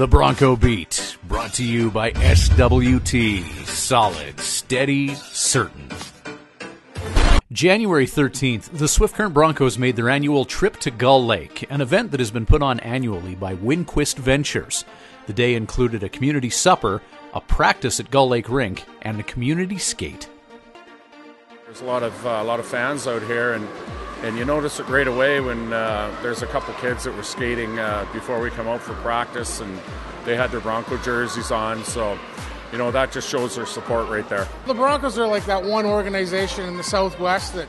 The Bronco Beat, brought to you by SWT. Solid, steady, certain. January 13th, the Swift Current Broncos made their annual trip to Gull Lake, an event that has been put on annually by Winquist Ventures. The day included a community supper, a practice at Gull Lake Rink, and a community skate. There's a lot of fans out here, and you notice it right away when there's a couple kids that were skating before we come out for practice, and they had their Bronco jerseys on, so you know that just shows their support right there. The Broncos are like that one organization in the Southwest that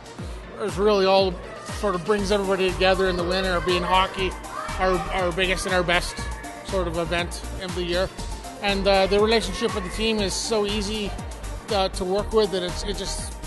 is really all sort of brings everybody together in the winter, being hockey, our biggest and our best sort of event of the year. And the relationship with the team is so easy to work with that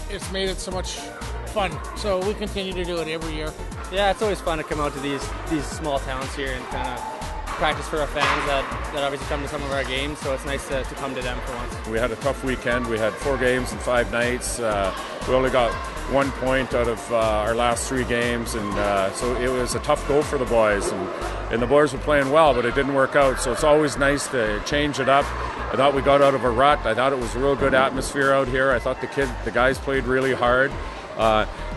it's made it so much fun. So we continue to do it every year. Yeah, it's always fun to come out to these small towns here and kind of practice for our fans that obviously come to some of our games, so it's nice to come to them for once. We had a tough weekend. We had 4 games in 5 nights. We only got 1 point out of our last 3 games, and so it was a tough go for the boys. And the boys were playing well, but it didn't work out, so it's always nice to change it up. I thought we got out of a rut. I thought it was a real good atmosphere out here. I thought the guys played really hard.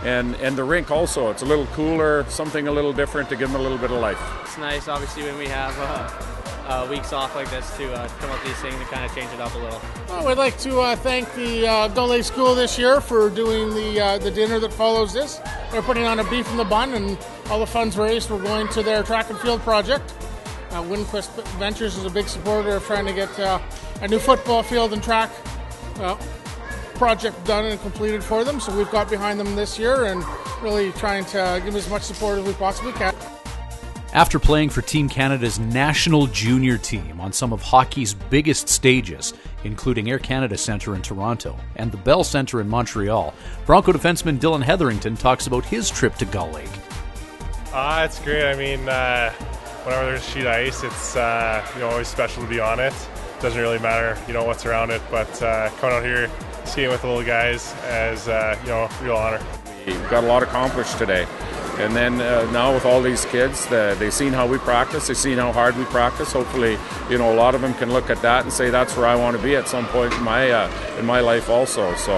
And the rink also, it's a little cooler, something a little different to give them a little bit of life. It's nice, obviously, when we have weeks off like this to come up with these things and kind of change it up a little. Well, we'd like to thank the Gull Lake School this year for doing the dinner that follows this. They're putting on a beef in the bun, and all the funds raised were going to their track and field project. Winquist Ventures is a big supporter of trying to get a new football field and track project done and completed for them, so we've got behind them this year and really trying to give as much support as we possibly can. After playing for Team Canada's national junior team on some of hockey's biggest stages, including Air Canada Centre in Toronto and the Bell Centre in Montreal, Bronco defenseman Dylan Hetherington talks about his trip to Gull Lake. It's great. I mean, whenever there's sheet ice, it's always special to be on it. Doesn't really matter, what's around it, but coming out here, skating with the little guys as real honor. We got a lot accomplished today, and then now with all these kids, they've seen how we practice, they've seen how hard we practice. Hopefully, a lot of them can look at that and say that's where I want to be at some point in my life also. So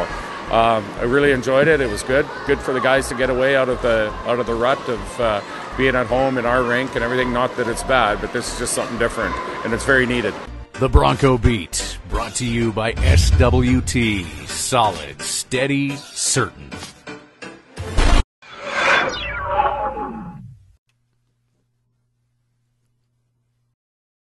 I really enjoyed it. It was good for the guys to get away out of the rut of being at home in our rink and everything. Not that it's bad, but this is just something different, and it's very needed. The Bronco Beat, brought to you by SWT. Solid, steady, certain.